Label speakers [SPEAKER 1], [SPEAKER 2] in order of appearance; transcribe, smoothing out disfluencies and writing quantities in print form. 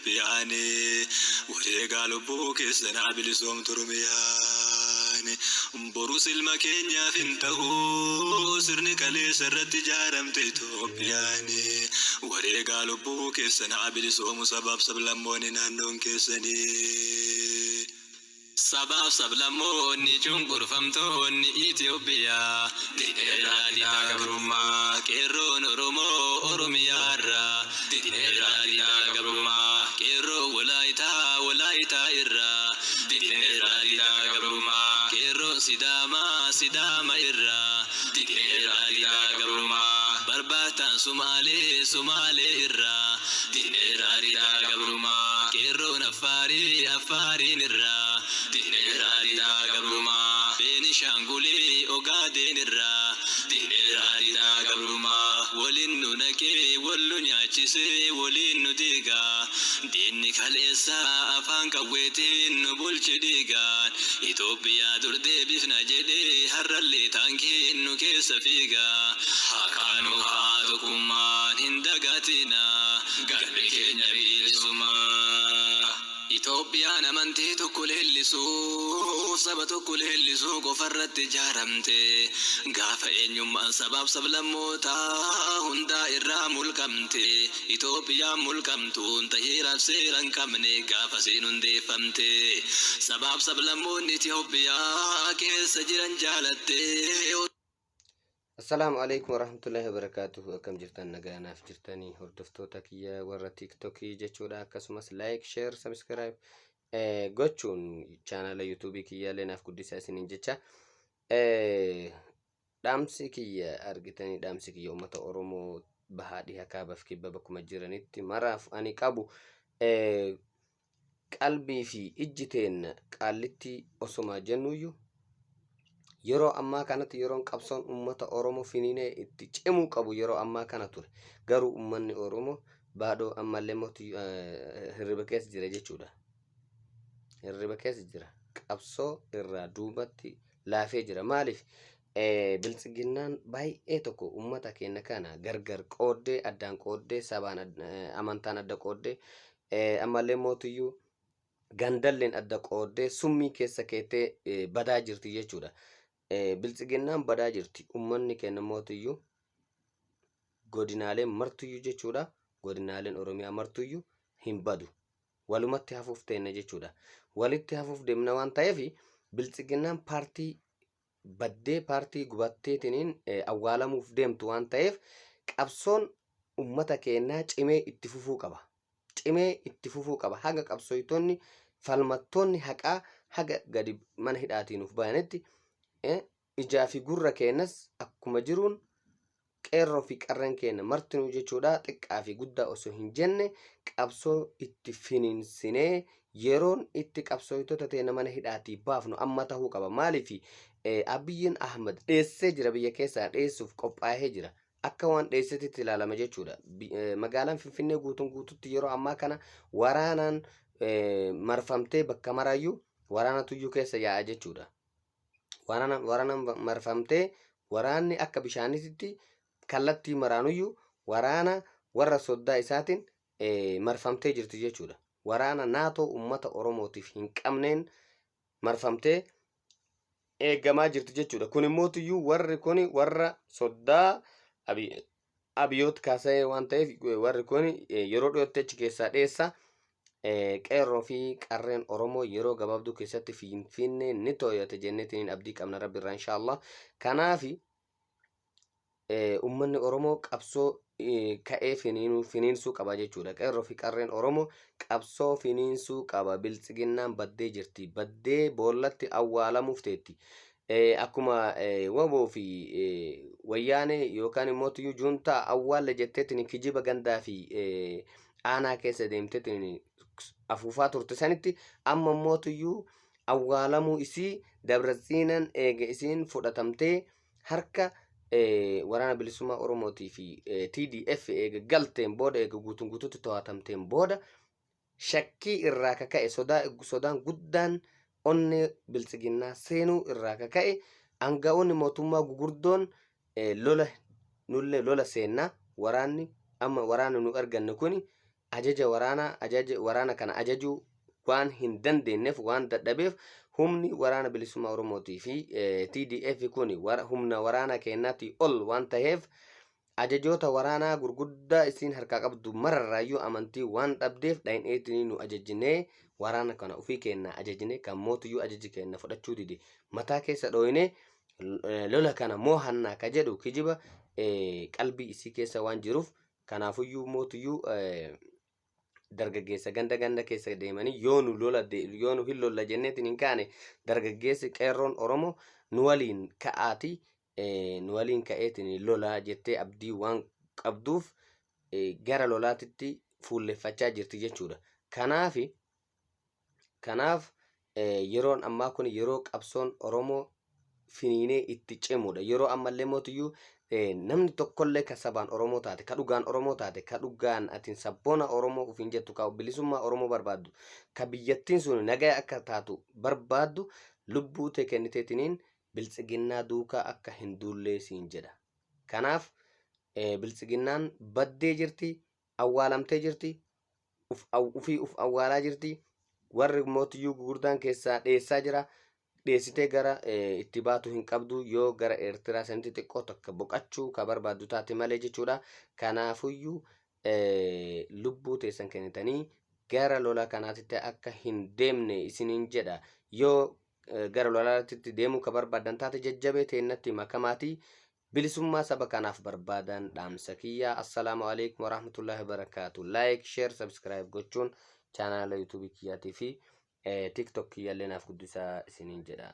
[SPEAKER 1] Itoophiyaani wareegaa lubbuu keessan bilisoom turmiyaani boru silma keenyaaf hin ta'u sirni kaleessa irratti ijaaramte Itoophiyaani wareegaa lubbuu keessan bilisoomu sabab sablammoonni naannoon keessanii sabab sablammoonni cunqurfamtoonni Itoophiyaa dineeraa didaa gabrummaa qeerroon Oromoo Oromiyaarraa dineeraa didaa gabrummaa qeerroo walaayitaa irraa dineeraa didaa gabrummaa qeerroon Sidaama irraa dineeraa didaa gabrummaa barbaataan Sumaalee irraa dineeraa didaa gabrummaa qeerroon Affaariin irraa dineeraa didaa gabrummaa Beenishaangulii Ogaaden irraa dineeraa didaa gabrummaa waliin nu naqee wallu nyaachisee waliin nu diigaa diinni kaleessaa afaan qawweetiin nu bulchi diigaan Itoophiyaa dur deebifna jedhee har'allee taankiin nu keessa fiigaa hakaanu haa tokkummaan hin dagaatina galmi keenya bilisummaa Itoophiyaan amantii tokko leellisuu saba tokko leellisuu qofarratti ijaaramte gaafa eenyummaan sabaaf sablammootaa hundaa irraa mulqamte Itoophiyaan mulqamtuun tahiiraaf seera hin qabne gaafa siin hundeeffamte sabaaf sablammoonni Itoophiyaa keessa jiran jaalatte.
[SPEAKER 2] Assalamu alaikum warahmatullahi wabarakatuh. Akkam jirtan nagaanaaf jirtanii hordoftoota kiyya warra TikTokii jechuudha akkasumas like share subscribe gochuun channel YouTube kiyyaalee naaf guddisaa isiniin jecha dhaamsi kiyya argitanii dhaamsi kiyya uummata Oromoo bahaa dhiha kaabaaf kibba bakkuma jiranitti maraaf ani qabu qalbii fi ijji teenya qaallitti osuma jennuyyuu yeroo ammaa kanatti yeroon qabsoon uummata Oromoo finiinee itti cimuu qabu yeroo ammaa kana ture garuu uummanni Oromoo baadhoo ammallee mootii hirriba keessa jira jechuudha. Hirriba keessa jira qabsoo irraa duubatti laafee jira maaliif biltsiginnaan baay'ee tokko uummata keenya kana gargar qooddee addaan qooddee sabaan amantaan adda qooddee ammallee mootiyyuu gandalleen adda qooddee summii keessa keettee badaa jirti jechuudha. Biltsiginnaan badaa jirti ummanni keenya mootiyyuu godinaaleen martuyyuu jechuudha godinaaleen Oromiyaa martuyyuu hin badu walumatti hafuuf teenya jechuudha walitti hafuuf deemna waan ta'eef biltsiginnaan paartii baddee paartii gubatteetiniin awwaalamuuf deemtu waan ta'eef qabsoon ummata keenyaa cimee itti fufuu qaba haga qabsooytoonni falmattoonni haqaa haga gadi mana hidhaatiinuuf bayanetti ijaa fi gurra keenyas akkuma jiruun qeerroo fi qarreen keenya martinuu jechuudha xiqqaa fi guddaa osoo hin jenne qabsoo itti finiinsinee yeroon itti qabsooytota teenya mana hidhaatii baafnu amma tahuu qaba maaliif Abiyyiin Ahmad dheessee jira biyya keessaa dheessuuf qophaa'ee jira akka waan dheessetitti ilaalama jechuudha magaalaan Finfinnee guutuun guututti yeroo ammaa kana waraanaan marfamtee bakka maraayyuu waraanatuyyuu keessa yaa'a jechuudha. Waraana marfamtee waraanni akka bishaanitti kallattii maraanuyyuu waraana warra soddaa isaatiin marfamtee jirti jechuudha. Waraana naatoo uummata Oromootiif hin qabneen marfamtee eegamaa jirti jechuudha. Kun immootiyyuu warri kun warra soddaa Abiyoot kaasee waan ta'eef warri kun yeroo dhiyootti achi keessaa dheessa qeerroo fi qarreen Oromoo yeroo gabaabduu keessatti Finfinnee ni to'ata jenneetiin abdii qabna rabbi irraa inshallah. Kanaaf uummanni Oromoo qabsoo ka'ee finiinsuu qaba jechuudha. Qeerroo fi qarreen Oromoo qabsoo finiinsuu qaba. Biltsiginnaan baddee jirti. Baddee boollatti awwaalamuuf teetti. Akkuma waboo fi wayyaanee yookaan immoo juntaa awwaalle jetteetiin kijiba gandaa fi aanaa keessa deemteetiin afuufaa turte sanitti amma mootiyyuu awwaalamuu isii Dabratsiinan eega isiin fudhatamtee harka waraana bilisummaa Oromootii fi TDF eega galteen booda eega guutuun guutuutti to'atamteen booda shakkii irraa kaka'e sodaan guddaan onne biltsiginnaa seenuu irraa kaka'e aanga'oonni mootummaa gugurdoon lola seennaa waraanni amma waraana nu arganne kuni ajaja waraana kana ajajuu waan hin dandeenyeef waan dadhabeef humni waraana bilisummaa Oromootii fi TDF kun humna waraana keenyaatti ol waan ta'eef ajajoota waraanaa gurguddaa isiin harkaa qabdu mararraayyuu amantii waan dhabdeef dha'ineetii nu ajajinee waraana kana ofii keenna ajajinee kan mootiyyuu ajaji keenna fudhachuu dide mataa keessa dhooyinee lola kana moohannaa ka jedhu kijiba qalbii isii keessa waan jiruuf kanaafuyyuu mootiyyuu dargaggeessa ganda keessa deemanii yoo nu hin lolla jenneetiin hin kaane dargaggeessi qeerroon Oromoo nu waliin ka'aati nu waliin ka'eetiin lolaa jettee abdii waan qabduuf gara lolaatitti fuulleffachaa jirti jechuudha. Kanaaf yeroon ammaa kun yeroo qabsoon Oromoo finiinee itti cimudha. Yeroo ammallee mootiyyuu namni tokkollee ka sabaan Oromoo taate, ka dhugaan Oromoo taate, ka dhugaan atiin sabboona Oromoo ufiin jettu, ka bilisummaa Oromoo barbaaddu, ka biyyattiin sun nagaa akka taatu barbaaddu lubbuu tee kenniteetiniin biltsiginnaa duukaa akka hin duullee siin jedha. Kanaaf biltsiginnaan baddee jirti, awwaalamtee jirti, ufii uf awwaalaa jirti. Warri mootiyyuu gurguddaan keessaa dheessaa jira. Dheessitee gara itti baatu hin qabdu yoo gara Eertiraa sanitti xiqqoo tokko boqachuu ka barbaaddu taate malee jechuudha. Kanaafuyyuu lubbuu teessan kennitanii gara lola kanaatitti akka hin deemne isiniin jedha. Yoo gara lolaatitti deemuu ka barbaadan taate jajjabee teennatti makamaatii bilisummaa saba kanaaf barbaadan dhaamsa kiyya. Assalaamu alaikum warahmatullahi wabarakaatu. Like, share, subscribe gochuun chaanaala YouTube kiyyaatii fi TikTok kiyyaallee naaf guddisaa isiniin jedha.